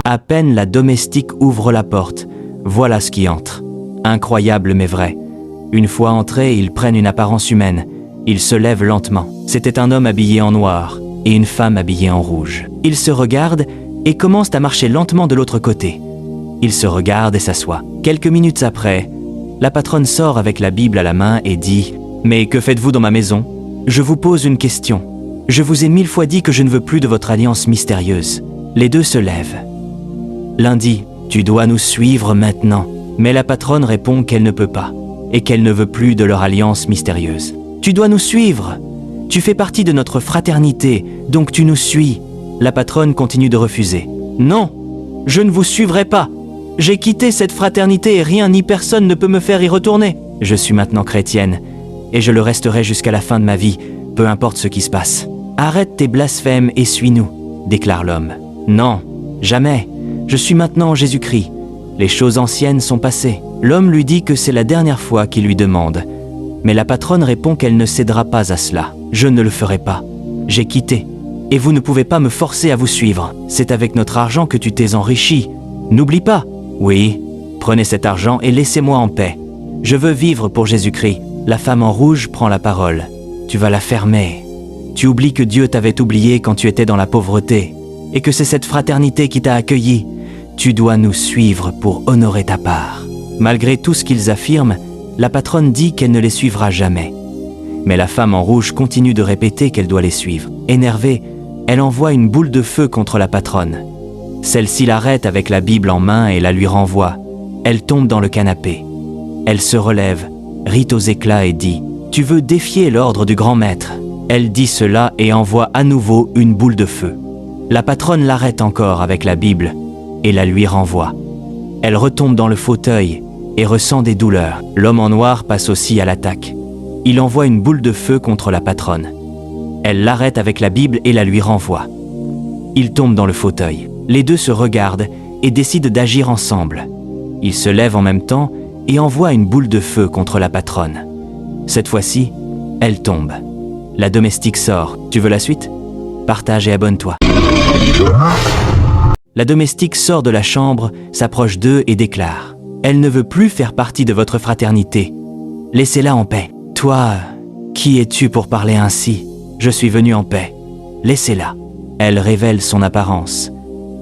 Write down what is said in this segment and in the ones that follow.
À peine la domestique ouvre la porte, voilà ce qui entre. Incroyable mais vrai. Une fois entrés, ils prennent une apparence humaine. Ils se lèvent lentement. C'était un homme habillé en noir et une femme habillée en rouge. Ils se regardent et commencent à marcher lentement de l'autre côté. Ils se regardent et s'assoient. Quelques minutes après, la patronne sort avec la Bible à la main et dit « Mais que faites-vous dans ma maison ? Je vous pose une question. Je vous ai 1000 fois dit que je ne veux plus de votre alliance mystérieuse. » Les deux se lèvent. L'un dit « Tu dois nous suivre maintenant. » Mais la patronne répond qu'elle ne peut pas et qu'elle ne veut plus de leur alliance mystérieuse. « Tu dois nous suivre. Tu fais partie de notre fraternité, donc tu nous suis. » La patronne continue de refuser. « Non, je ne vous suivrai pas. J'ai quitté cette fraternité et rien ni personne ne peut me faire y retourner. Je suis maintenant chrétienne et je le resterai jusqu'à la fin de ma vie, peu importe ce qui se passe. » « Arrête tes blasphèmes et suis-nous, » déclare l'homme. « Non, jamais. Je suis maintenant en Jésus-Christ. Les choses anciennes sont passées. » L'homme lui dit que c'est la dernière fois qu'il lui demande. Mais la patronne répond qu'elle ne cédera pas à cela. « Je ne le ferai pas. J'ai quitté. Et vous ne pouvez pas me forcer à vous suivre. C'est avec notre argent que tu t'es enrichi. N'oublie pas. » « Oui, prenez cet argent et laissez-moi en paix. Je veux vivre pour Jésus-Christ. » La femme en rouge prend la parole. « Tu vas la fermer. Tu oublies que Dieu t'avait oublié quand tu étais dans la pauvreté et que c'est cette fraternité qui t'a accueilli. Tu dois nous suivre pour honorer ta part. » Malgré tout ce qu'ils affirment, la patronne dit qu'elle ne les suivra jamais. Mais la femme en rouge continue de répéter qu'elle doit les suivre. Énervée, elle envoie une boule de feu contre la patronne. Celle-ci l'arrête avec la Bible en main et la lui renvoie. Elle tombe dans le canapé. Elle se relève, rit aux éclats et dit « Tu veux défier l'ordre du grand maître ?» Elle dit cela et envoie à nouveau une boule de feu. La patronne l'arrête encore avec la Bible et la lui renvoie. Elle retombe dans le fauteuil et ressent des douleurs. L'homme en noir passe aussi à l'attaque. Il envoie une boule de feu contre la patronne. Elle l'arrête avec la Bible et la lui renvoie. Il tombe dans le fauteuil. Les deux se regardent et décident d'agir ensemble. Ils se lèvent en même temps et envoient une boule de feu contre la patronne. Cette fois-ci, elle tombe. La domestique sort. Tu veux la suite ? Partage et abonne-toi. La domestique sort de la chambre, s'approche d'eux et déclare « Elle ne veut plus faire partie de votre fraternité. Laissez-la en paix. Toi, qui es-tu pour parler ainsi ? Je suis venue en paix. Laissez-la. » Elle révèle son apparence.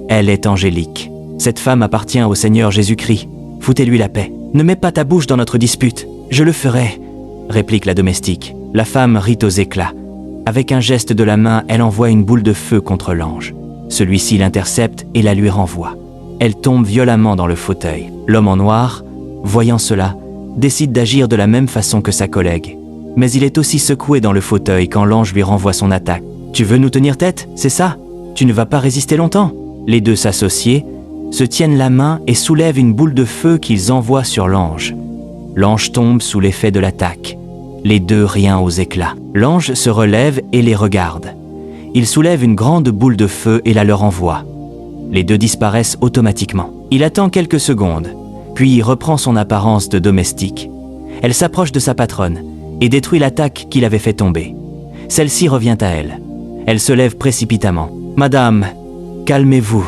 Elle est angélique. Cette femme appartient au Seigneur Jésus-Christ. Foutez-lui la paix. Ne mets pas ta bouche dans notre dispute. Je le ferai, réplique la domestique. La femme rit aux éclats. Avec un geste de la main, elle envoie une boule de feu contre l'ange. Celui-ci l'intercepte et la lui renvoie. Elle tombe violemment dans le fauteuil. L'homme en noir, voyant cela, décide d'agir de la même façon que sa collègue. Mais il est aussi secoué dans le fauteuil quand l'ange lui renvoie son attaque. « Tu veux nous tenir tête, c'est ça ? Tu ne vas pas résister longtemps ?» Les deux s'associés, se tiennent la main et soulèvent une boule de feu qu'ils envoient sur l'ange. L'ange tombe sous l'effet de l'attaque. Les deux rient aux éclats. L'ange se relève et les regarde. Il soulève une grande boule de feu et la leur envoie. Les deux disparaissent automatiquement. Il attend quelques secondes, puis il reprend son apparence de domestique. Elle s'approche de sa patronne et détruit l'attaque qu'il avait fait tomber. Celle-ci revient à elle. Elle se lève précipitamment. « Madame, calmez-vous,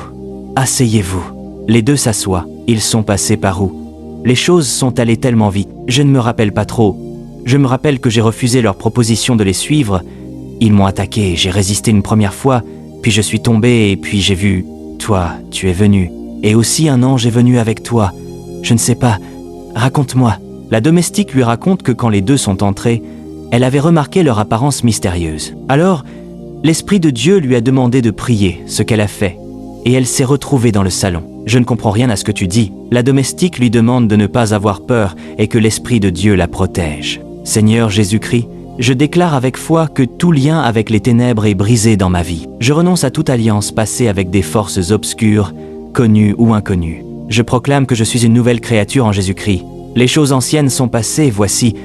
asseyez-vous. » Les deux s'assoient. Ils sont passés par où ? Les choses sont allées tellement vite. Je ne me rappelle pas trop. Je me rappelle que j'ai refusé leur proposition de les suivre. Ils m'ont attaqué, j'ai résisté une première fois, puis je suis tombé et puis j'ai vu... Toi, tu es venu. Et aussi un ange est venu avec toi. Je ne sais pas. Raconte-moi. La domestique lui raconte que quand les deux sont entrés, elle avait remarqué leur apparence mystérieuse. Alors, l'Esprit de Dieu lui a demandé de prier, ce qu'elle a fait, et elle s'est retrouvée dans le salon. Je ne comprends rien à ce que tu dis. La domestique lui demande de ne pas avoir peur et que l'Esprit de Dieu la protège. Seigneur Jésus-Christ, je déclare avec foi que tout lien avec les ténèbres est brisé dans ma vie. Je renonce à toute alliance passée avec des forces obscures, connues ou inconnues. Je proclame que je suis une nouvelle créature en Jésus-Christ. Les choses anciennes sont passées, voici,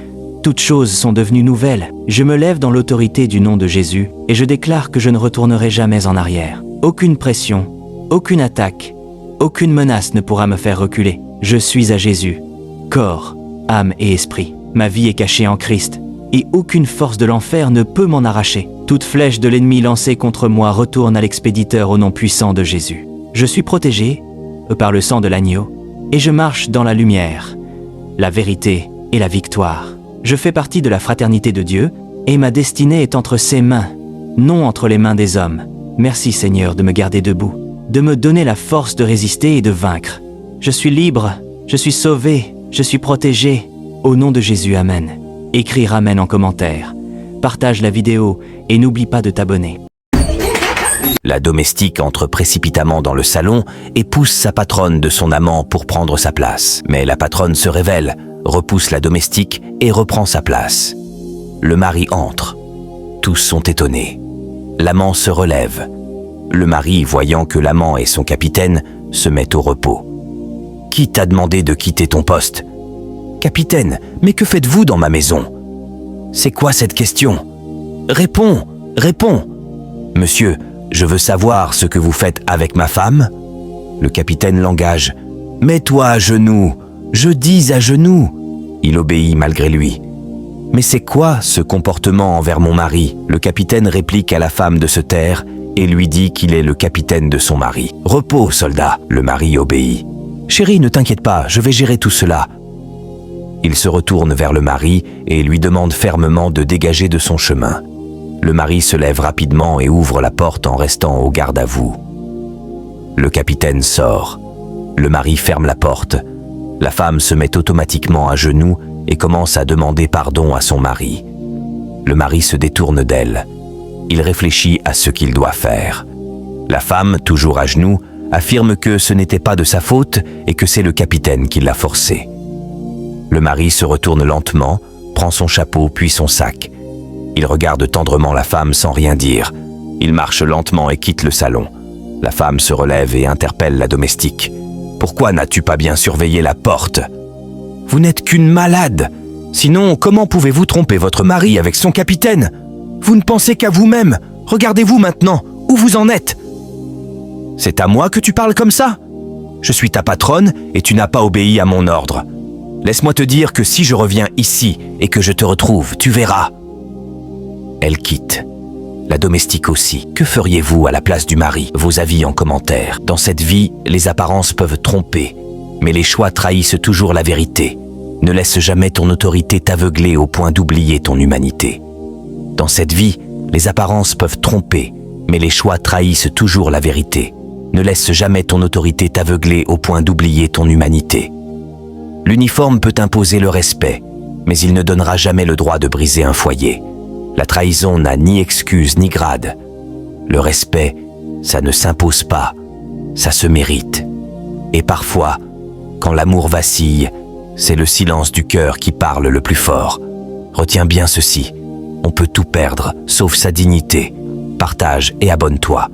toutes choses sont devenues nouvelles. Je me lève dans l'autorité du nom de Jésus et je déclare que je ne retournerai jamais en arrière. Aucune pression, aucune attaque, aucune menace ne pourra me faire reculer. Je suis à Jésus, corps, âme et esprit. Ma vie est cachée en Christ et aucune force de l'enfer ne peut m'en arracher. Toute flèche de l'ennemi lancée contre moi retourne à l'expéditeur au nom puissant de Jésus. Je suis protégé par le sang de l'agneau et je marche dans la lumière, la vérité et la victoire. Je fais partie de la fraternité de Dieu et ma destinée est entre ses mains, non entre les mains des hommes. Merci Seigneur de me garder debout, de me donner la force de résister et de vaincre. Je suis libre, je suis sauvé, je suis protégé. Au nom de Jésus, Amen. Écrire Amen en commentaire. Partage la vidéo et n'oublie pas de t'abonner. La domestique entre précipitamment dans le salon et pousse sa patronne de son amant pour prendre sa place. Mais la patronne se révèle, repousse la domestique et reprend sa place. Le mari entre. Tous sont étonnés. L'amant se relève. Le mari, voyant que l'amant est son capitaine, se met au repos. « Qui t'a demandé de quitter ton poste ? » ?»« Capitaine, mais que faites-vous dans ma maison ? » ?»« C'est quoi cette question ? Réponds, réponds !»« Monsieur, je veux savoir ce que vous faites avec ma femme. » Le capitaine l'engage. « Mets-toi à genoux, je dis à genoux. » Il obéit malgré lui. « Mais c'est quoi ce comportement envers mon mari ?» Le capitaine réplique à la femme de se taire et lui dit qu'il est le capitaine de son mari. « Repos, soldat !» Le mari obéit. « Chérie, ne t'inquiète pas, je vais gérer tout cela. » Il se retourne vers le mari et lui demande fermement de dégager de son chemin. Le mari se lève rapidement et ouvre la porte en restant au garde à vous. Le capitaine sort. Le mari ferme la porte. La femme se met automatiquement à genoux et commence à demander pardon à son mari. Le mari se détourne d'elle. Il réfléchit à ce qu'il doit faire. La femme, toujours à genoux, affirme que ce n'était pas de sa faute et que c'est le capitaine qui l'a forcé. Le mari se retourne lentement, prend son chapeau puis son sac. Il regarde tendrement la femme sans rien dire. Il marche lentement et quitte le salon. La femme se relève et interpelle la domestique. « Pourquoi n'as-tu pas bien surveillé la porte ? Vous n'êtes qu'une malade. Sinon, comment pouvez-vous tromper votre mari avec son capitaine ? Vous ne pensez qu'à vous-même. Regardez-vous maintenant, où vous en êtes ? C'est à moi que tu parles comme ça ? Je suis ta patronne et tu n'as pas obéi à mon ordre. Laisse-moi te dire que si je reviens ici et que je te retrouve, tu verras. » Elle quitte. La domestique aussi. Que feriez-vous à la place du mari ? Vos avis en commentaire. Dans cette vie, les apparences peuvent tromper, mais les choix trahissent toujours la vérité. Ne laisse jamais ton autorité t'aveugler au point d'oublier ton humanité. Dans cette vie, les apparences peuvent tromper, mais les choix trahissent toujours la vérité. Ne laisse jamais ton autorité t'aveugler au point d'oublier ton humanité. L'uniforme peut imposer le respect, mais il ne donnera jamais le droit de briser un foyer. La trahison n'a ni excuse ni grade. Le respect, ça ne s'impose pas, ça se mérite. Et parfois, quand l'amour vacille, c'est le silence du cœur qui parle le plus fort. Retiens bien ceci, on peut tout perdre, sauf sa dignité. Partage et abonne-toi.